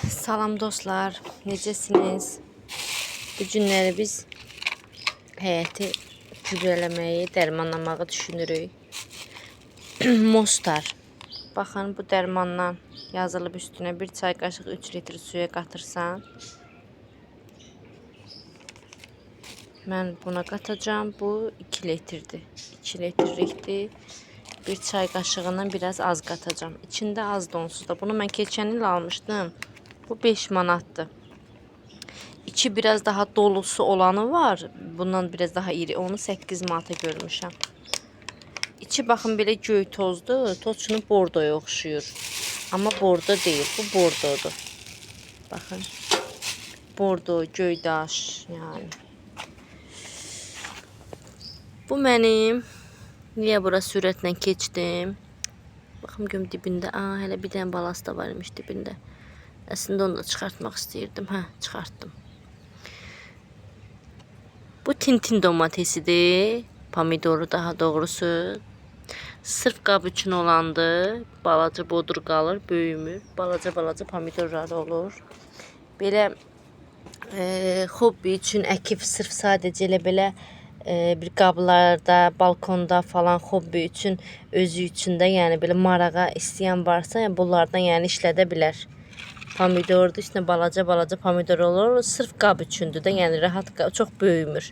Salam dostlar, necəsiniz? Bu günləri biz həyəti gübrələməyi, dərmanlamağı düşünürük. Mostar. Baxın, bu dərmandan yazılıb üstünə 1 çay qaşıq 3 litr suya qatırsan. Mən buna qatacağım. Bu 2 litrdir. 2 litrlikdir. 1 çay qaşığından biraz az qatacağım. İçində az donsuz da. Bunu mən keçən il almışdım. Bu 5 manatdır. İçi biraz daha dolusu olanı var. Bundan biraz daha iri. Onu 8 manata görmüşəm. İçi baxın belə göy tozdur. Tozçunu bordoya oxşuyur. Amma bordo deyil. Bu bordodur. Baxın. Bordo, göy daş. Yani. Bu mənim. Niyə bura sürətlə keçdim? Baxım görüm dibində. Hələ bir dənə balası da var imiş dibində. Əslində onu da çıxartmaq istəyirdim. Çıxartdım. Bu tintin domatesidir. Pomidoru daha doğrusu. Sırf qab üçün olandı. Balaca bodur qalır, böyümür. Balaca pomidorları olur. Belə hobbi üçün əkib sırf sadəcə elə belə bir qablarda, balkonda falan hobbi üçün, özü üçün də, yəni belə marağa istəyən varsa, yəni bunlardan yəni işlədə bilər. Pomidordur, üstünə balaca pomidor olur. Sırf qab üçündür də, yəni rahat, çox böyümür.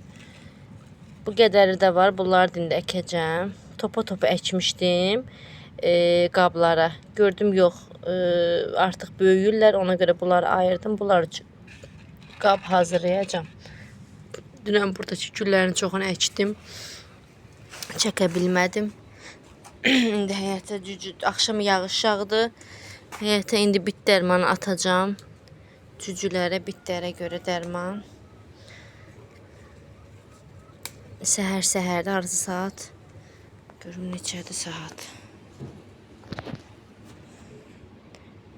Bu qədəri də var. Bunları da indi əkəcəm. Topa əkmişdim qablara. Gördüm yox, artıq böyüyürlər. Ona görə bunları ayırdım. Bunlar üçün qab hazırlayacağım. Dünən buradakı güllərin çoxunu əkdim. Çəkə bilmədim. İndi həyətə axşam yağış yağdı. Həyətə indi bit dərmanı atacağım. Cücülərə, bitlərə görə dərman. Səhər-səhərdə arzu saat. Görüm neçədir saat.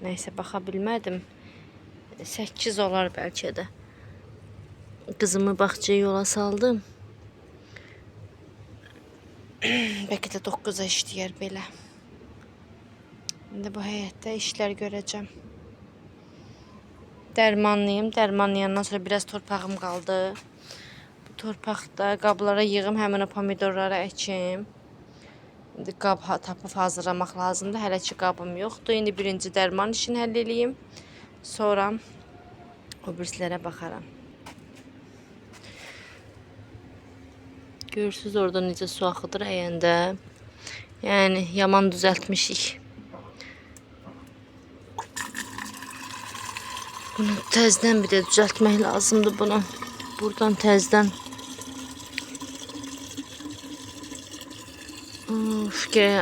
Nəysə, baxa bilmədim. 8 olar bəlkə də. Qızımı bağçaya yola saldım. Bəlkə də 9-a işləyər belə. İndi bu həyətdə işlər görəcəm. Dərmanlıyım. Dərmanlayandan sonra biraz torpağım qaldı. Bu torpaqda qablara yığım, həmin o pomidorları əkim. İndi qab tapıb hazırlamaq lazımdır. Hələ ki qabım yoxdur. İndi birinci dərman işini həll eləyim. Sonra o birisilərə baxaram. Görürsünüz orada necə su axıdır əyəndə. Yəni yaman düzəltmişik. Bunu təzdən bir də düzəltmək lazımdır bunu. Buradan təzdən.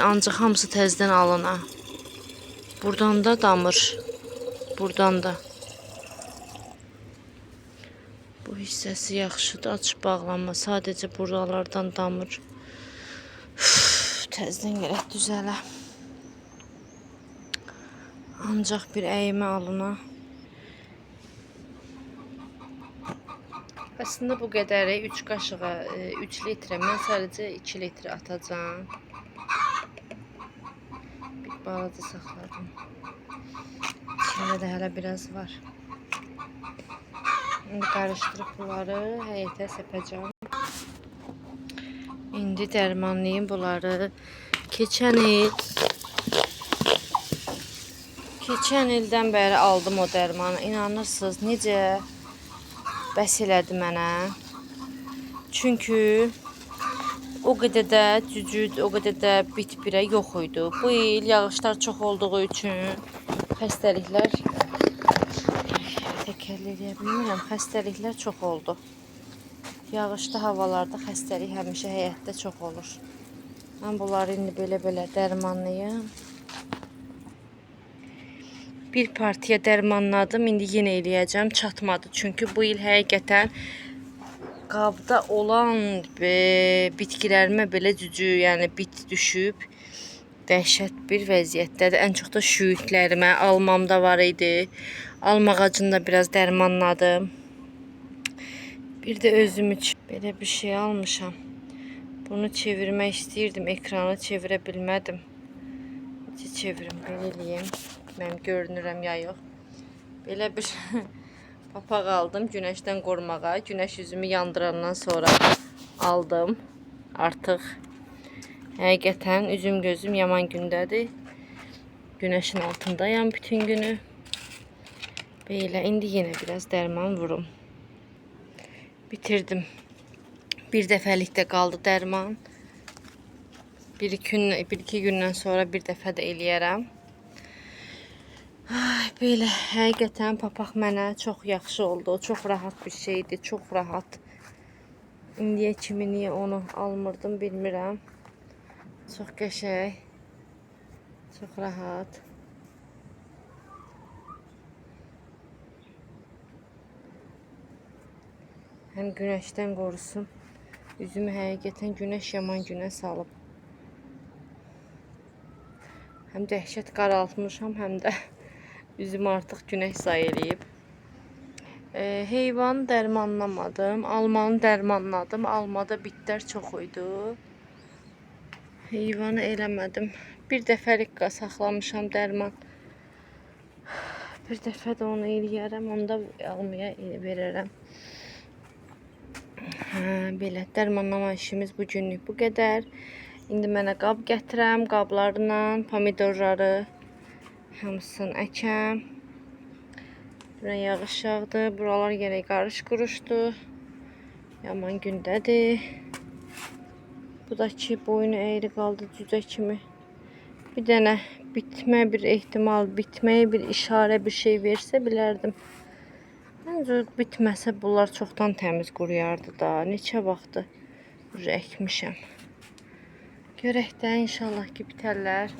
Ancaq hamısı təzdən alına. Buradan da damır. Buradan da. Bu hissəsi yaxşıdır. Açıb bağlanma. Sadəcə buralardan damır. Təzdən gələk düzələ. Ancaq bir əyimə alına. Əslində bu qədəri 3 qaşığa 3 litrə. Mən sadəcə 2 litr atacağım. Bir balaca saxladım. İçində də hələ biraz var. İndi qarışdırıb bunları həyətə səpəcəm. İndi dərmanlayayım bunları. Keçən ildən bəri aldım o dərmanı. İnanırsınız necə bəs elədi mənə. Çünki o qədər də cücüd, o qədər də bit-birə yox idi. Bu il yağışlar çox olduğu üçün xəstəliklər, təkərləyə bilmirəm, xəstəliklər çox oldu. Yağışlı havalarda xəstəlik həmişə həyətdə çox olur. Mən bunları indi belə dərmanlayım. Bir partiya dərmanladım, indi yenə eləyəcəm, çatmadı. Çünki bu il həqiqətən qabda olan bitkilərimə belə cücü, yəni bit düşüb. Dəhşət bir vəziyyətdədir. Ən çox da şüyütlərimə, almamda var idi. Alma ağacını da biraz dərmanladım. Bir də özüm üçün belə bir şey almışam. Bunu çevirmək istəyirdim, ekranı çevirə bilmədim. Necə çevirim, belə eləyim. Mən görünürəm ya yox. Belə bir papaq aldım günəşdən qorumağa. Günəş üzümü yandırandan sonra aldım. Artıq həqiqətən üzüm gözüm yaman gündədir. Günəşin altındayam bütün günü. Belə indi yenə biraz dərman vurum. Bitirdim. Bir dəfəlikdə qaldı dərman. Bir-iki gündən sonra bir dəfə də eləyərəm. Ay, belə həqiqətən papaq mənə çox yaxşı oldu. Çox rahat bir şeydir, çox rahat. İndiyə kimi niyə onu almırdım bilmirəm. Çox qəşəng. Çox rahat. Həm günəşdən qorusun. Üzümü həqiqətən günəş yaman günə salıb. Həm dəhşət qaraltmışam, həm də üzümü artıq günəş say eləyib. Heyvan dərmanlamadım. Almanı dərmanladım. Almada bitlər çox idi. Heyvanı eləmədim. Bir dəfəlik saxlamışam dərman. Bir dəfə də onu eləyərəm. Onda almaya verərəm. Belə dərmanlama işimiz bu günlük bu qədər. İndi mənə qab gətirəm. Qablarla pomidorları hamısını əkəm. Bura yağış yağdı. Buralar yenə qarış-quruşdu. Yaman gündədir. Bu da ki boynu əyri qaldı cücə kimi. Bir dənə bitmə bir ehtimal, bitməyə bir işarə bir şey versə bilərdim. Məncə bitməsə bunlar çoxdan təmiz quruyardı da. Neçə vaxtı əkmişəm. Görək də inşallah ki bitərlər.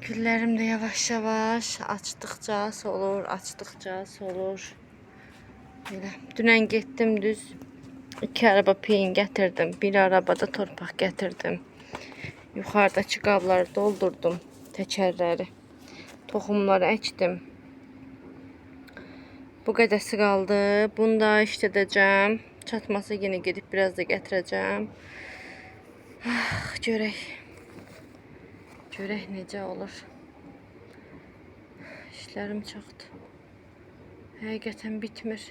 Güllərim də yavaş-yavaş açdıqca solur, açdıqca solur. Belə. Dünən getdim düz 2 araba peyin gətirdim. Bir arabada torpaq gətirdim. Yuxarıdakı qabları doldurdum. Təkərləri. Toxumları əkdim. Bu qədəsi qaldı. Bunu da işlədəcəm. Çatmasa yenə gedib biraz da gətirəcəm. Görək. Görək necə olur. İşlərim çoxdur. Həqiqətən bitmir.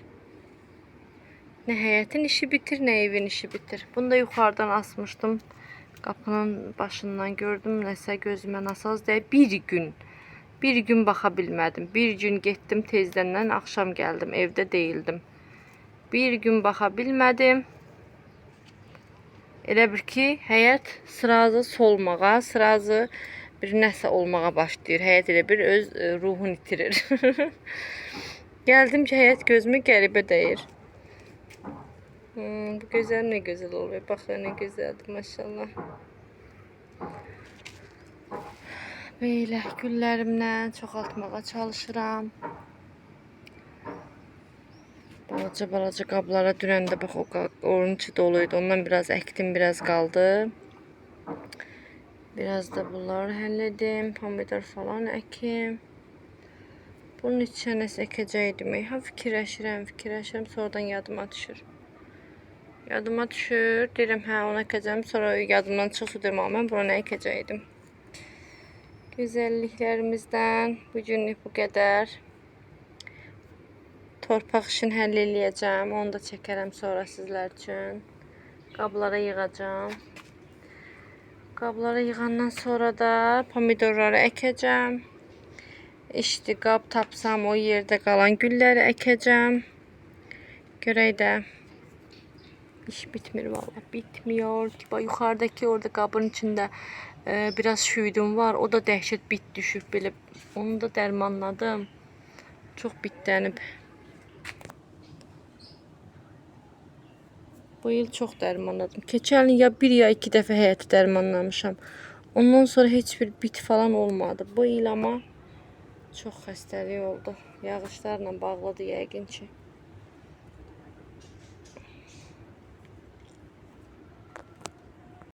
Nə həyətin işi bitir, nə evin işi bitir. Bunu da yuxarıdan asmışdım. Qapının başından gördüm. Nəsə gözümə nasaz deyil. Bir gün baxa bilmədim. Bir gün getdim tezdəndən, axşam gəldim. Evdə deyildim. Bir gün baxa bilmədim. Elə bir ki, həyət sırazı solmağa, sırazı bir nəsə olmağa başlayır. Həyət elə bir öz ruhunu itirir. Gəldim ki, həyət gözümə qəribə dəyir. Bu gözəl nə gözəl olur. Baxın, nə gözəldir, maşallah. Belə güllərimlə çoxaltmağa çalışıram. Balaca qablara dünən də bax onun içi doluydu. Ondan biraz əkdim, biraz qaldı. Biraz da bunları həll edim. Pomidor falan əkim. Bunun içinə nəsə əkəcəkdim. Fikirləşirəm. Sonradan yadıma düşür. Deyirəm, hə, onu əkəcəm. Sonra yadımdan çıxdı, deyirəm, mən buna nə əkəcəkdim. Gözəlliklərimizdən bugünlük bu qədər. Torpaq işini həll eləyəcəm. Onu da çəkərəm sonra sizlər üçün. Qablara yığacağım. Qablara yığandan sonra da pomidorları əkəcəm. İşte qab tapsam o yerdə qalan gülləri əkəcəm. Görək də. İş bitmir valla. Bitmiyor. Yuxarıdakı orada qabın içində biraz şüydüm var. O da dəhşət bit düşüb belə. Onu da dərmanladım. Çox bitlənib. Bu il çox dərmanladım. Keçən il ya 1 ya 2 dəfə həyəti dərmanlamışam. Ondan sonra heç bir bit falan olmadı. Bu il amma çox xəstəlik oldu. Yağışlarla bağlıdır yəqin ki.